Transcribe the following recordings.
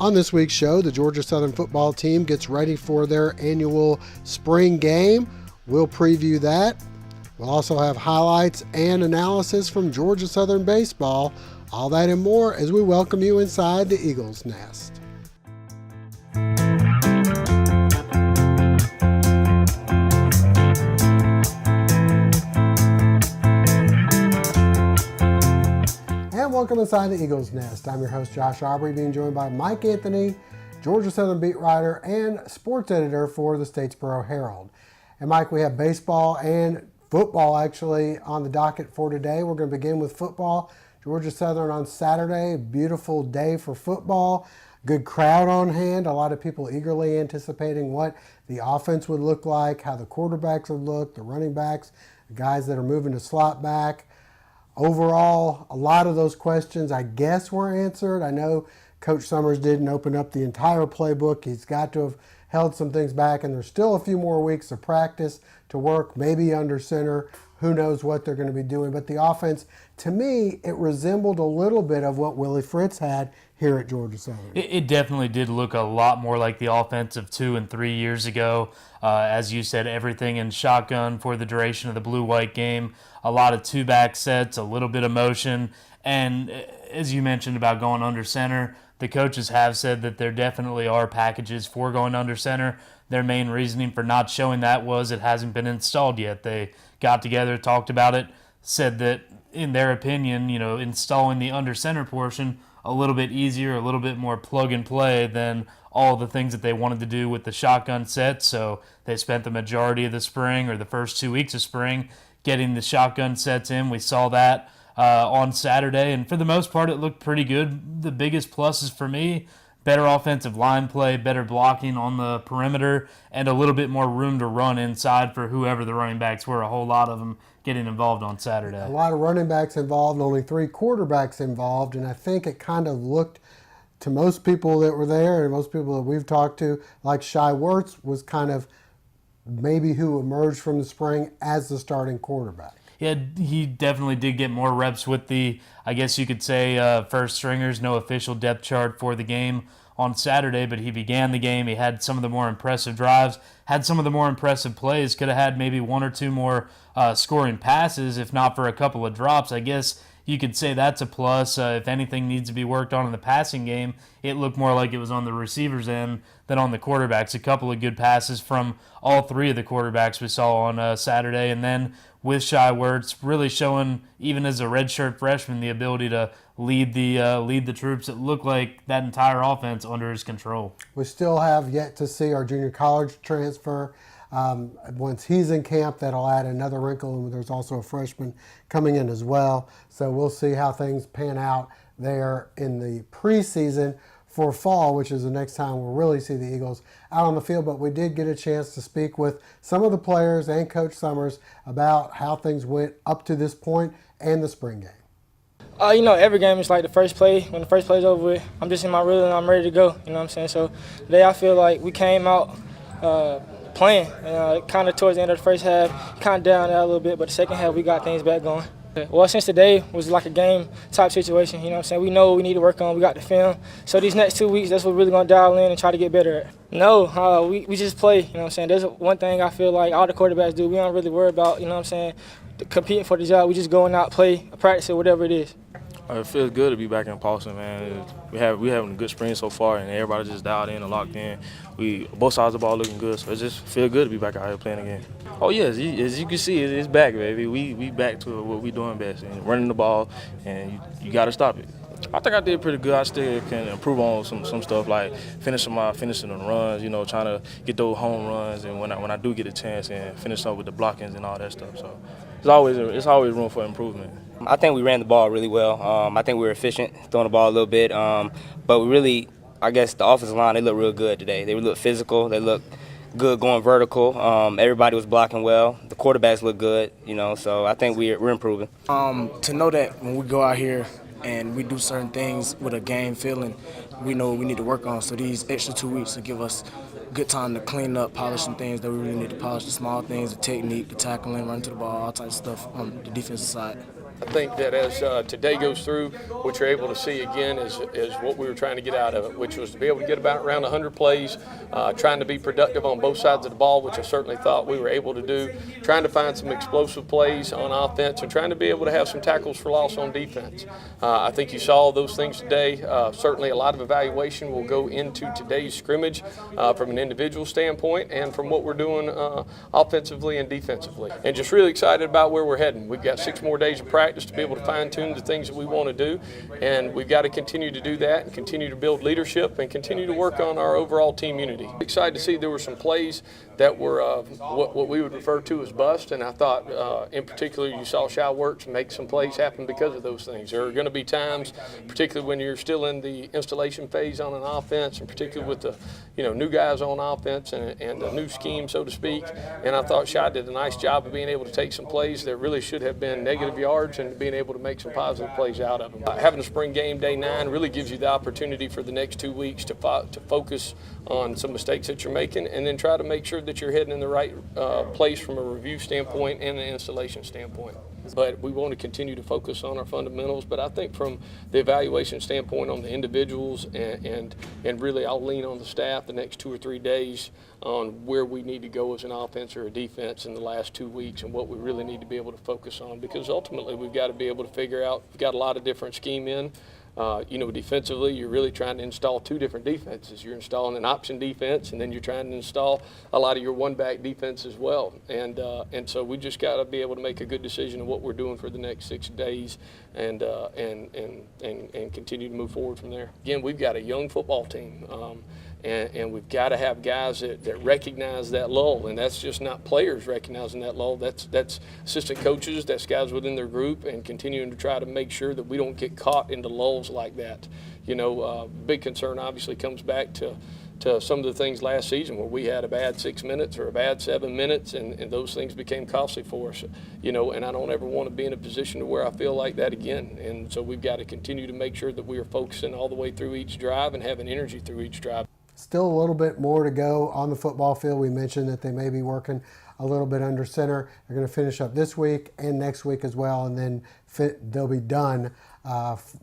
On this week's show, the Georgia Southern football team gets ready for their annual spring game. We'll preview that. We'll also have highlights and analysis from Georgia Southern baseball. All that and more as we welcome you inside the Eagles Nest. Welcome inside the Eagles Nest. I'm your host, Josh Aubrey, being joined by Mike Anthony, Georgia Southern beat writer and sports editor for the Statesboro Herald. And Mike, we have baseball and football actually on the docket for today. We're going to begin with football. Georgia Southern on Saturday, beautiful day for football, good crowd on hand, a lot of people eagerly anticipating what the offense would look like, how the quarterbacks would look, the running backs, the guys that are moving to slot back. Overall, a lot of those questions, I guess, were answered. I know Coach Summers didn't open up the entire playbook. He's got to have held some things back, and there's still a few more weeks of practice to work, maybe under center. Who knows what they're going to be doing. But the offense, to me, it resembled a little bit of what Willie Fritz had here at Georgia Southern. It definitely did look a lot more like the offense of 2 and 3 years ago. As you said, everything in shotgun for the duration of the blue-white game. A lot of two-back sets, a little bit of motion. And as you mentioned about going under center, the coaches have said that there definitely are packages for going under center. Their main reasoning for not showing that was it hasn't been installed yet. They got together, talked about it, said that in their opinion, installing the under center portion a little bit easier, a little bit more plug and play than all the things that they wanted to do with the shotgun set. So they spent the majority of the spring or the first 2 weeks of spring getting the shotgun sets in. We saw that on Saturday, and for the most part, it looked pretty good. The biggest pluses for me, better offensive line play, better blocking on the perimeter, and a little bit more room to run inside for whoever the running backs were. A whole lot of them getting involved on Saturday. A lot of running backs involved, only 3 quarterbacks involved, and I think it kind of looked to most people that were there and most people that we've talked to, like Shai Wertz was kind of maybe who emerged from the spring as the starting quarterback. Yeah, he definitely did get more reps with the, I guess you could say, first stringers. No official depth chart for the game on Saturday, but he began the game. He had some of the more impressive drives, had some of the more impressive plays, could have had maybe 1 or 2 more scoring passes, if not for a couple of drops. I guess you could say that's a plus. If anything needs to be worked on in the passing game, it looked more like it was on the receivers' end than on the quarterbacks. A couple of good passes from all 3 of the quarterbacks we saw on Saturday, and then with Shai Wertz really showing, even as a redshirt freshman, the ability to lead the troops. It looked like that entire offense under his control. We still have yet to see our junior college transfer. Once he's in camp, that'll add another wrinkle, and there's also a freshman coming in as well. So we'll see how things pan out there in the preseason for fall, which is the next time we'll really see the Eagles out on the field. But we did get a chance to speak with some of the players and Coach Summers about how things went up to this point and the spring game. Every game is like the first play. When the first play is over with, I'm just in my rhythm and I'm ready to go. You know what I'm saying? So today I feel like we came out playing. Kind of towards the end of the first half, kind of down there a little bit, but the second half we got things back going. Well, since today was like a game type situation, you know what I'm saying? We know what we need to work on. We got the film. So these next 2 weeks, that's what we're really going to dial in and try to get better at. No, we just play, you know what I'm saying? There's one thing I feel like all the quarterbacks do. We don't really worry about, you know what I'm saying, competing for the job. We just going out, play, practice it, whatever it is. It feels good to be back in Paulson, man. We having a good spring so far, and everybody just dialed in and locked in. Both sides of the ball looking good, so it just feel good to be back out here playing again. Oh yeah, as you can see, it's back, baby. We back to what we doing best, and running the ball, and you got to stop it. I think I did pretty good. I still can improve on some stuff like finishing the runs, trying to get those home runs, and when I do get a chance and finish up with the blockings and all that stuff. So it's always room for improvement. I think we ran the ball really well. I think we were efficient throwing the ball a little bit, but we really, I guess the offensive line, they look real good today. They look physical. They look good going vertical. Everybody was blocking well. The quarterbacks look good, so I think we're improving. To know that when we go out here and we do certain things with a game feeling, we know what we need to work on. So these extra 2 weeks will give us good time to clean up, polish some things that we really need to polish, the small things, the technique, the tackling, running to the ball, all types of stuff on the defensive side. I think that as today goes through, what you're able to see again is what we were trying to get out of it, which was to be able to get around 100 plays, trying to be productive on both sides of the ball, which I certainly thought we were able to do, trying to find some explosive plays on offense, and trying to be able to have some tackles for loss on defense. I think you saw those things today. Certainly a lot of evaluation will go into today's scrimmage from an individual standpoint and from what we're doing offensively and defensively. And just really excited about where we're heading. We've got 6 more days of practice to be able to fine-tune the things that we want to do, and we've got to continue to do that and continue to build leadership and continue to work on our overall team unity. Excited to see there were some plays that were what we would refer to as bust, and I thought in particular you saw Shy Works make some plays happen because of those things. There are going to be times, particularly when you're still in the installation phase on an offense, and particularly with the new guys on offense and the new scheme, so to speak, and I thought Shy did a nice job of being able to take some plays that really should have been negative yards and being able to make some positive plays out of them. Having a spring game day 9 really gives you the opportunity for the next 2 weeks to focus on some mistakes that you're making, and then try to make sure that you're heading in the right place from a review standpoint and an installation standpoint. But we want to continue to focus on our fundamentals. But I think from the evaluation standpoint on the individuals and really I'll lean on the staff the next 2 or 3 days on where we need to go as an offense or a defense in the last 2 weeks and what we really need to be able to focus on. Because ultimately we've got to be able to figure out, we've got a lot of different scheme in. Defensively, you're really trying to install 2 different defenses. You're installing an option defense, and then you're trying to install a lot of your one-back defense as well. And so we just got to be able to make a good decision of what we're doing for the next 6 days, and continue to move forward from there. Again, we've got a young football team. And we've got to have guys that recognize that lull, and that's just not players recognizing that lull. That's assistant coaches, that's guys within their group, and continuing to try to make sure that we don't get caught into lulls like that. Big concern obviously comes back to some of the things last season where we had a bad 6 minutes or a bad 7 minutes, and those things became costly for us. And I don't ever want to be in a position to where I feel like that again. And so we've got to continue to make sure that we are focusing all the way through each drive and having energy through each drive. Still a little bit more to go on the football field. We mentioned that they may be working a little bit under center. They're going to finish up this week and next week as well, and then they'll be done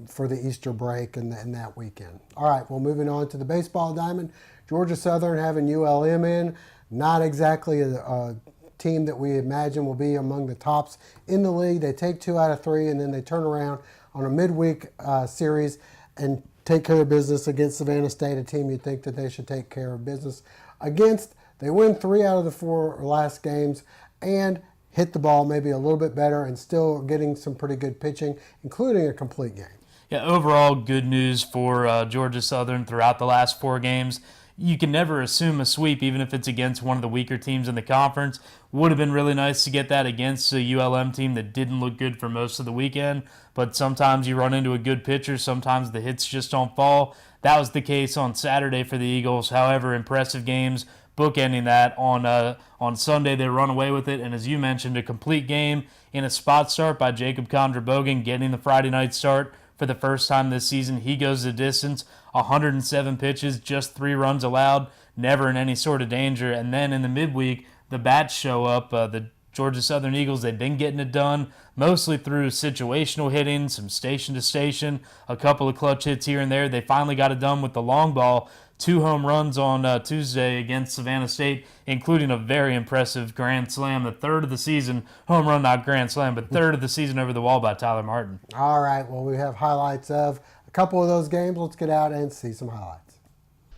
for the Easter break and that weekend. All right, well, moving on to the baseball diamond. Georgia Southern having ULM in. Not exactly a team that we imagine will be among the tops in the league. They take 2 out of 3, and then they turn around on a midweek series and take care of business against Savannah State, a team you'd think that they should take care of business against. They win 3 out of the 4 last games and hit the ball maybe a little bit better and still getting some pretty good pitching, including a complete game. Yeah, overall good news for Georgia Southern throughout the last 4 games. You can never assume a sweep, even if it's against one of the weaker teams in the conference. Would have been really nice to get that against a ULM team that didn't look good for most of the weekend. But sometimes you run into a good pitcher. Sometimes the hits just don't fall. That was the case on Saturday for the Eagles. However, impressive games. Bookending that on Sunday, they run away with it. And as you mentioned, a complete game in a spot start by Jacob Condra-Bogan, getting the Friday night start for the first time this season. He goes the distance, 107 pitches, just 3 runs allowed, never in any sort of danger. And then in the midweek, the bats show up. The Georgia Southern Eagles, they've been getting it done mostly through situational hitting, some station to station, a couple of clutch hits here and there. They finally got it done with the long ball. 2 home runs on Tuesday against Savannah State, including a very impressive grand slam, the 3rd of the season. Home run, not grand slam, but 3rd of the season over the wall by Tyler Martin. All right, well, we have highlights of a couple of those games. Let's get out and see some highlights.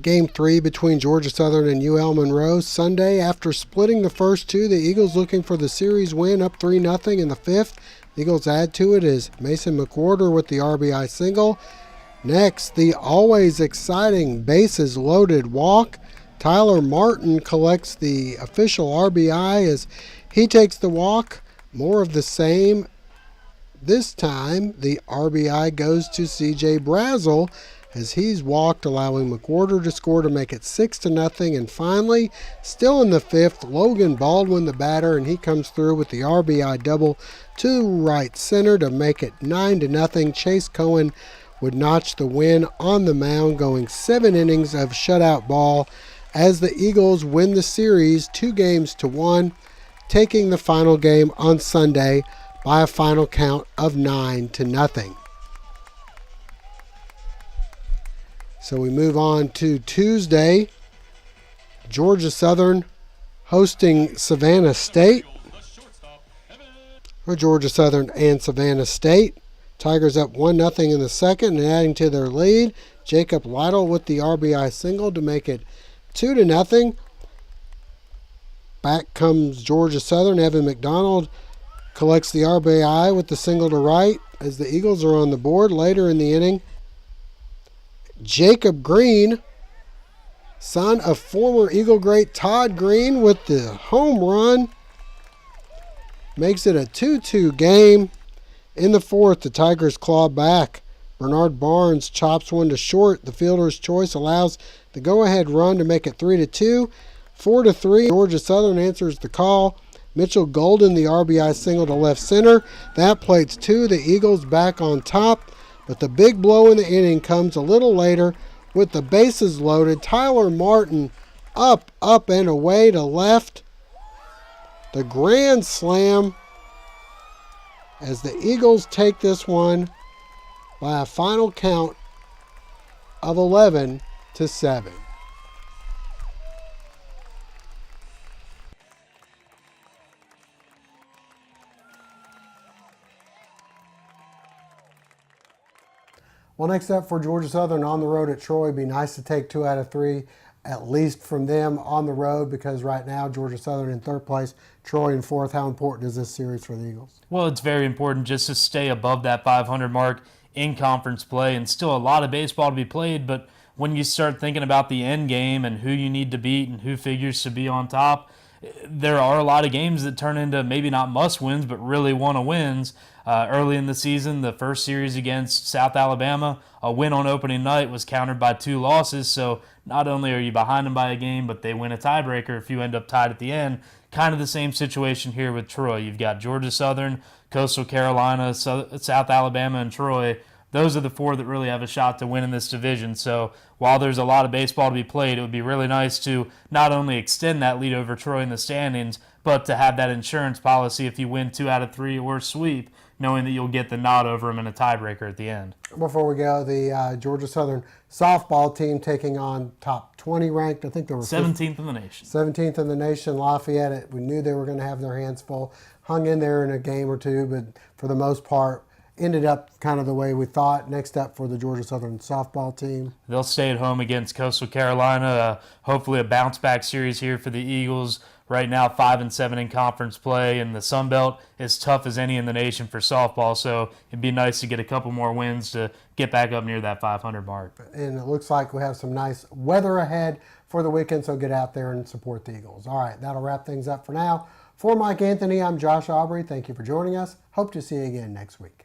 Game 3 between Georgia Southern and UL Monroe. Sunday, after splitting the first 2, the Eagles looking for the series win, up 3-0 in the 5th. The Eagles add to it as Mason McWhorter with the RBI single. Next, the always exciting bases loaded walk. Tyler Martin collects the official RBI as he takes the walk. More of the same. This time, the RBI goes to C.J. Brazel as he's walked, allowing McWhorter to score to make it 6-0. And finally, still in the fifth, Logan Baldwin, the batter, and he comes through with the RBI double to right center to make it 9-0. Chase Cohen would notch the win on the mound, going 7 innings of shutout ball as the Eagles win the series 2-1, taking the final game on Sunday by a final count of 9-0. So we move on to Tuesday. Georgia Southern hosting Savannah State. Or Georgia Southern and Savannah State. Tigers up 1-0 in the second, and adding to their lead, Jacob Lytle with the RBI single to make it 2-0. Back comes Georgia Southern. Evan McDonald collects the RBI with the single to right as the Eagles are on the board. Later in the inning, Jacob Green, son of former Eagle great Todd Green, with the home run, makes it a 2-2 game. In the fourth, the Tigers claw back. Bernard Barnes chops one to short. The fielder's choice allows the go-ahead run to make it 3-2. 4-3, Georgia Southern answers the call. Mitchell Golden, the RBI single to left center. That plates 2, the Eagles back on top. But the big blow in the inning comes a little later with the bases loaded. Tyler Martin up, and away to left. The grand slam as the Eagles take this one by a final count of 11-7. Well, next up for Georgia Southern on the road at Troy, it'd be nice to take 2 out of 3, at least from them on the road, because right now Georgia Southern in third place, Troy in fourth. How important is this series for the Eagles? Well, it's very important just to stay above that 500 mark in conference play, and still a lot of baseball to be played. But when you start thinking about the end game and who you need to beat and who figures to be on top, there are a lot of games that turn into maybe not must wins, but really want to wins. Early in the season, the first series against South Alabama, a win on opening night was countered by 2 losses. So not only are you behind them by a game, but they win a tiebreaker if you end up tied at the end. Kind of the same situation here with Troy. You've got Georgia Southern, Coastal Carolina, South Alabama, and Troy. Those are the 4 that really have a shot to win in this division. So while there's a lot of baseball to be played, it would be really nice to not only extend that lead over Troy in the standings, but to have that insurance policy if you win 2 out of 3 or sweep, knowing that you'll get the nod over them in a tiebreaker at the end. Before we go, the Georgia Southern softball team taking on top 20 ranked. I think they were 17th in the nation. 17th in the nation. Lafayette, we knew they were going to have their hands full. Hung in there in a game or two, but for the most part, ended up kind of the way we thought. Next up for the Georgia Southern softball team. They'll stay at home against Coastal Carolina. Hopefully a bounce-back series here for the Eagles. Right now, 5-7 in conference play, and the Sun Belt is tough as any in the nation for softball, so it'd be nice to get a couple more wins to get back up near that 500 mark. And it looks like we have some nice weather ahead for the weekend, so get out there and support the Eagles. All right, that'll wrap things up for now. For Mike Anthony, I'm Josh Aubrey. Thank you for joining us. Hope to see you again next week.